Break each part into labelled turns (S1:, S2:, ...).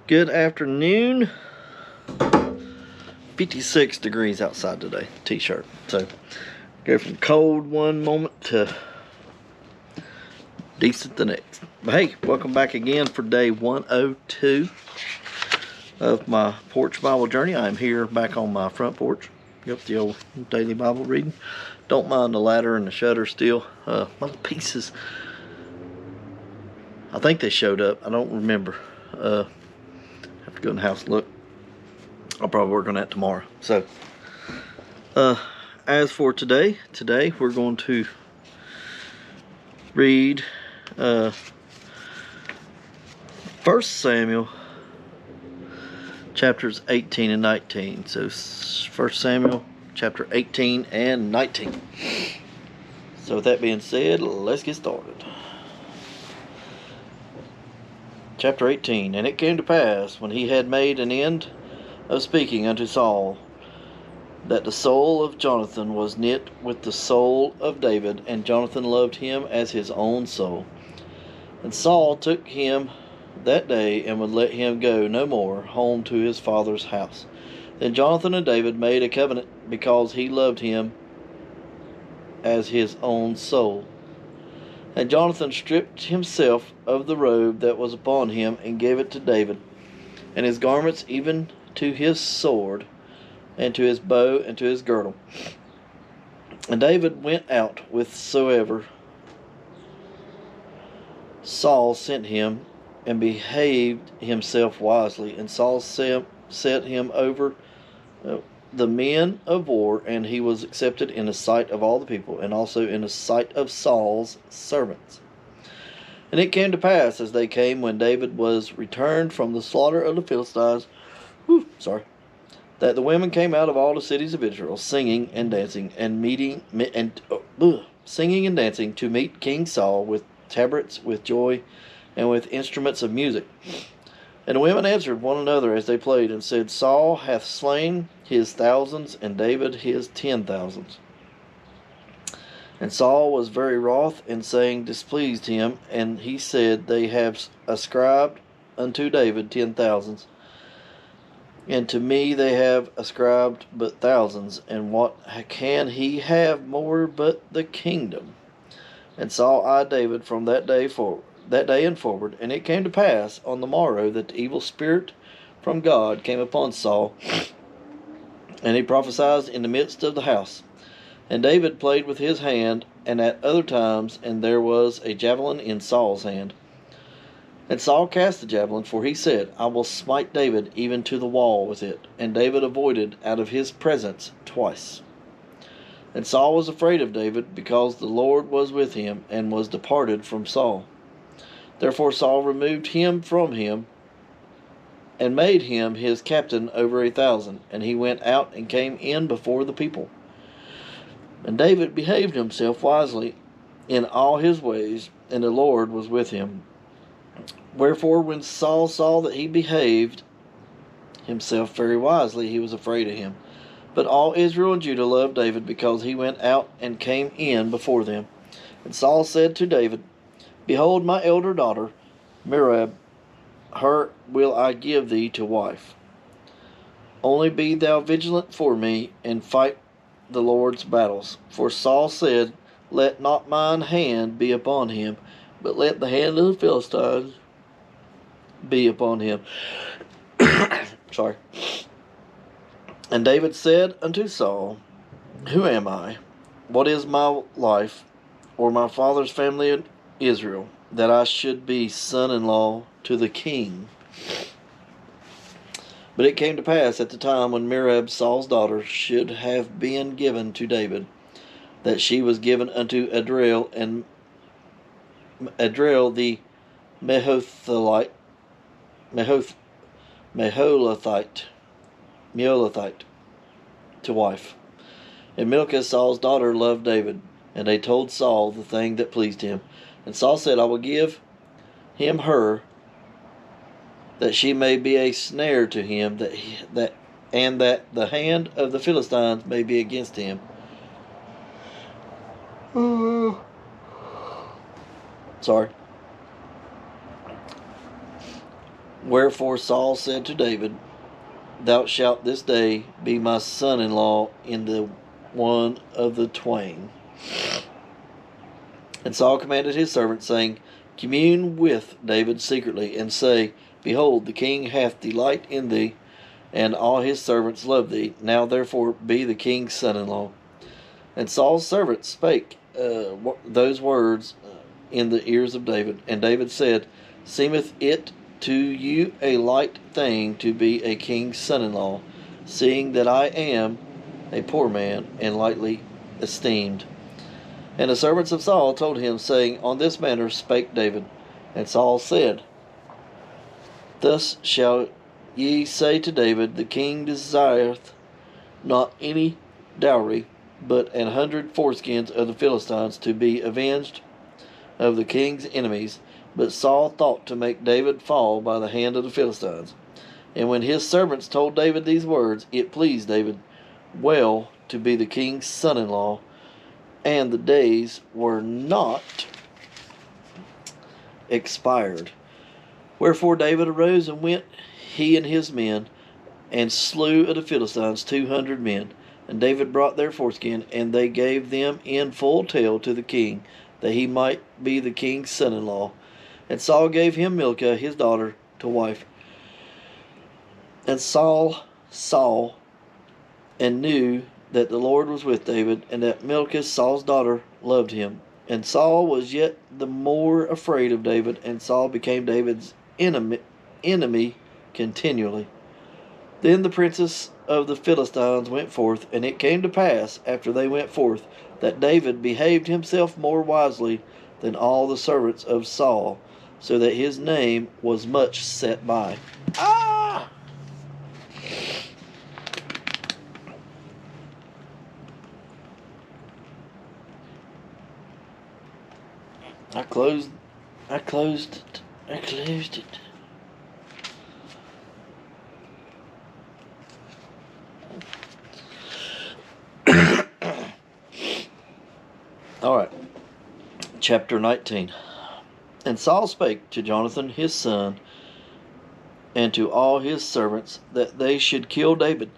S1: Good afternoon. 56 degrees outside today. T-shirt. So go from cold one moment to decent the next. But hey, welcome back again for day 102 of my Porch Bible journey. I'm here back on my front porch. Yep, the old daily Bible reading. Don't mind the ladder and the shutter still. My little pieces, I think they showed up. I don't remember. Have to go in the house and look. I'll probably work on that tomorrow. So, as for today we're going to read 1 Samuel chapters 18 and 19. So 1 Samuel chapter 18 and 19. So with that being said, let's get started. Chapter 18. And it came to pass, when he had made an end of speaking unto Saul, that the soul of Jonathan was knit with the soul of David, and Jonathan loved him as his own soul. And Saul took him that day, and would let him go no more home to his father's house. Then Jonathan and David made a covenant, because he loved him as his own soul. And Jonathan stripped himself of the robe that was upon him, and gave it to David, and his garments, even to his sword, and to his bow, and to his girdle. And David went out whithersoever Saul sent him, and behaved himself wisely. And Saul set him over the men of war, and he was accepted in the sight of all the people, and also in the sight of Saul's servants. And it came to pass, as they came, when David was returned from the slaughter of the Philistines, that the women came out of all the cities of Israel, singing and dancing, singing and dancing to meet King Saul, with tabrets, with joy, and with instruments of music. And the women answered one another as they played, and said, Saul hath slain his thousands, and David his 10,000s. And Saul was very wroth, and saying displeased him, and he said, They have ascribed unto David 10,000s, and to me they have ascribed but thousands, and what can he have more but the kingdom? And Saul eyed David from that day and forward. And it came to pass on the morrow that the evil spirit from God came upon Saul, and he prophesied in the midst of the house. And David played with his hand, and at other times, and there was a javelin in Saul's hand. And Saul cast the javelin, for he said, I will smite David even to the wall with it. And David avoided out of his presence twice. And Saul was afraid of David, because the Lord was with him, and was departed from Saul. Therefore Saul removed him from him, and made him his captain over 1,000. And he went out and came in before the people. And David behaved himself wisely in all his ways, and the Lord was with him. Wherefore when Saul saw that he behaved himself very wisely, he was afraid of him. But all Israel and Judah loved David, because he went out and came in before them. And Saul said to David, Behold, my elder daughter, Merab, her will I give thee to wife. Only be thou vigilant for me, and fight the Lord's battles. For Saul said, Let not mine hand be upon him, but let the hand of the Philistines be upon him. And David said unto Saul, Who am I? What is my life, or my father's family in Israel, that I should be son-in-law to the king? But it came to pass at the time when Merab, Saul's daughter, should have been given to David, that she was given unto Adriel, and Adriel the Meolathite to wife. And Milcah, Saul's daughter, loved David, and they told Saul the thing that pleased him. And Saul said, I will give him her, that she may be a snare to him, that the hand of the Philistines may be against him. Wherefore Saul said to David, Thou shalt this day be my son-in-law in the one of the twain. And Saul commanded his servants, saying, Commune with David secretly, and say, Behold, the king hath delight in thee, and all his servants love thee. Now therefore be the king's son-in-law. And Saul's servants spake those words in the ears of David. And David said, Seemeth it to you a light thing to be a king's son-in-law, seeing that I am a poor man and lightly esteemed? And the servants of Saul told him, saying, On this manner spake David. And Saul said, Thus shall ye say to David, The king desireth not any dowry, but 100 foreskins of the Philistines, to be avenged of the king's enemies. But Saul thought to make David fall by the hand of the Philistines. And when his servants told David these words, it pleased David well to be the king's son-in-law, and the days were not expired. Wherefore David arose and went, he and his men, and slew of the Philistines 200 men. And David brought their foreskin, and they gave them in full tale to the king, that he might be the king's son-in-law. And Saul gave him Milcah, his daughter, to wife. And Saul saw and knew that the Lord was with David, and that Milcah, Saul's daughter, loved him. And Saul was yet the more afraid of David, and Saul became David's enemy continually. Then the princes of the Philistines went forth, and it came to pass, after they went forth, that David behaved himself more wisely than all the servants of Saul, so that his name was much set by. I closed it. All right. Chapter 19. And Saul spake to Jonathan his son, and to all his servants, that they should kill David.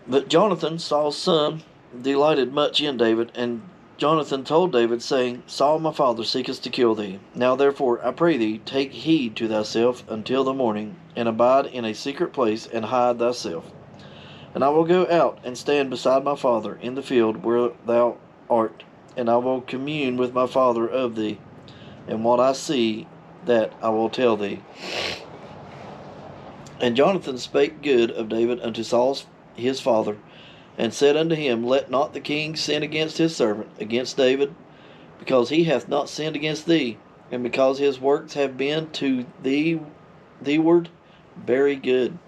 S1: But Jonathan, Saul's son, delighted much in David, and Jonathan told David, saying, Saul my father seeketh to kill thee. Now therefore, I pray thee, take heed to thyself until the morning, and abide in a secret place, and hide thyself. And I will go out and stand beside my father in the field where thou art, and I will commune with my father of thee, and what I see, that I will tell thee. And Jonathan spake good of David unto Saul his father, and said unto him, Let not the king sin against his servant, against David, because he hath not sinned against thee, and because his works have been to theeward very good.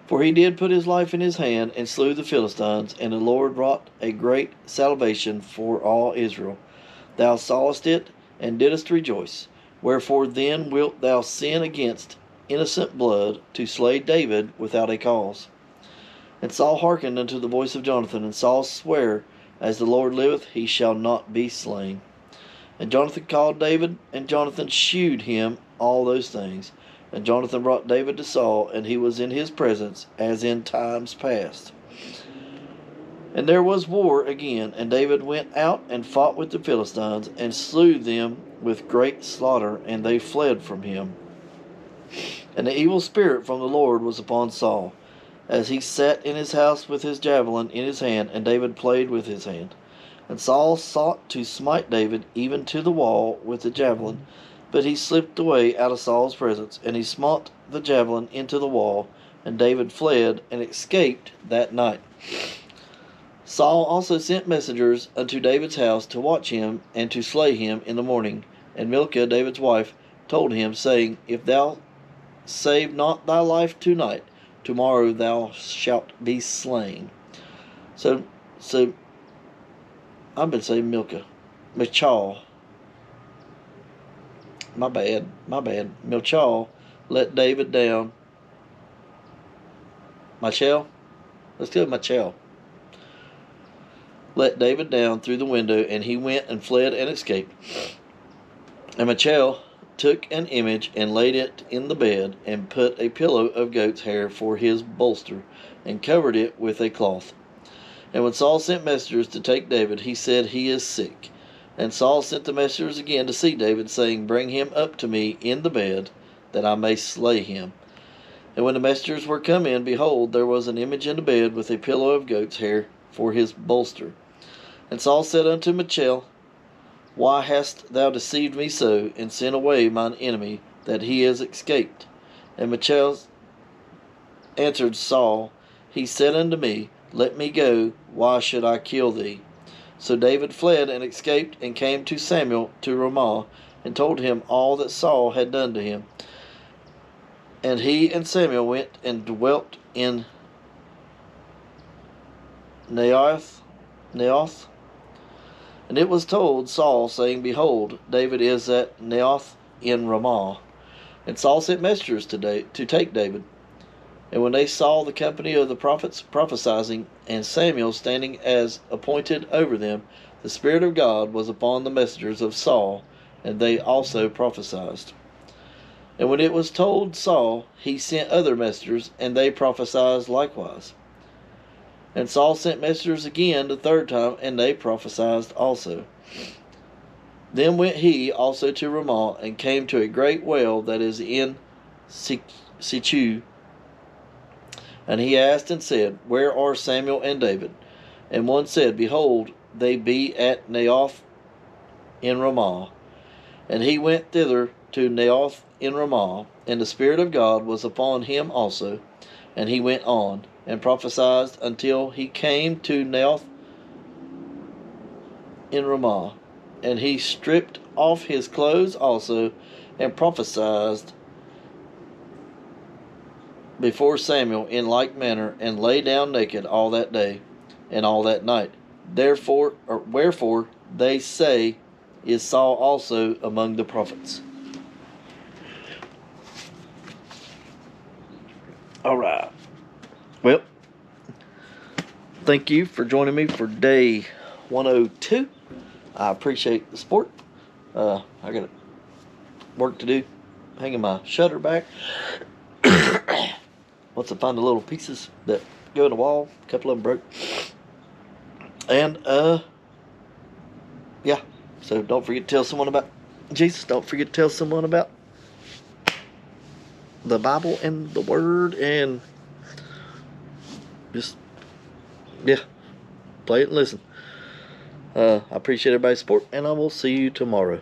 S1: For he did put his life in his hand, and slew the Philistines, and the Lord wrought a great salvation for all Israel. Thou sawest it, and didst rejoice. Wherefore then wilt thou sin against innocent blood, to slay David without a cause? And Saul hearkened unto the voice of Jonathan, and Saul sware, As the Lord liveth, he shall not be slain. And Jonathan called David, and Jonathan shewed him all those things. And Jonathan brought David to Saul, and he was in his presence, as in times past. And there was war again, and David went out and fought with the Philistines, and slew them with great slaughter, and they fled from him. And the evil spirit from the Lord was upon Saul, as he sat in his house with his javelin in his hand, and David played with his hand. And Saul sought to smite David even to the wall with the javelin, but he slipped away out of Saul's presence, and he smote the javelin into the wall, and David fled and escaped that night. Saul also sent messengers unto David's house to watch him and to slay him in the morning. And Milcah, David's wife, told him, saying, If thou save not thy life tonight, tomorrow thou shalt be slain. So I've been saying Milcah. Michal. My bad. Michal let David down. Michal? Let's go with Michal. Let David down through the window, and he went and fled and escaped. And Michal took an image and laid it in the bed, and put a pillow of goat's hair for his bolster, and covered it with a cloth. And when Saul sent messengers to take David, he said, He is sick. And Saul sent the messengers again to see David, saying, Bring him up to me in the bed, that I may slay him. And when the messengers were come in, behold, there was an image in the bed, with a pillow of goat's hair for his bolster. And Saul said unto Michal, Why hast thou deceived me so, and sent away mine enemy, that he is escaped? And Michal answered Saul, He said unto me, Let me go, why should I kill thee? So David fled and escaped, and came to Samuel to Ramah, and told him all that Saul had done to him. And he and Samuel went and dwelt in Naioth. And it was told Saul, saying, Behold, David is at Naioth in Ramah. And Saul sent messengers to take David. And when they saw the company of the prophets prophesying, and Samuel standing as appointed over them, the Spirit of God was upon the messengers of Saul, and they also prophesied. And when it was told Saul, he sent other messengers, and they prophesied likewise. And Saul sent messengers again the third time, and they prophesied also. Then went he also to Ramah, and came to a great well that is in Sichu. And he asked and said, Where are Samuel and David? And one said, Behold, they be at Naioth in Ramah. And he went thither to Naioth in Ramah, and the Spirit of God was upon him also. And he went on, and prophesied until he came to Naioth in Ramah. And he stripped off his clothes also, and prophesied before Samuel in like manner, and lay down naked all that day and all that night. Wherefore they say, Is Saul also among the prophets? All right. Well, thank you for joining me for day 102. I appreciate the support. I got work to do, hanging my shutter back. Once I find the little pieces that go in the wall, a couple of them broke. And, yeah. So don't forget to tell someone about Jesus. Don't forget to tell someone about the Bible and the Word, and just, yeah, play it and listen. I appreciate everybody's support, and I will see you tomorrow.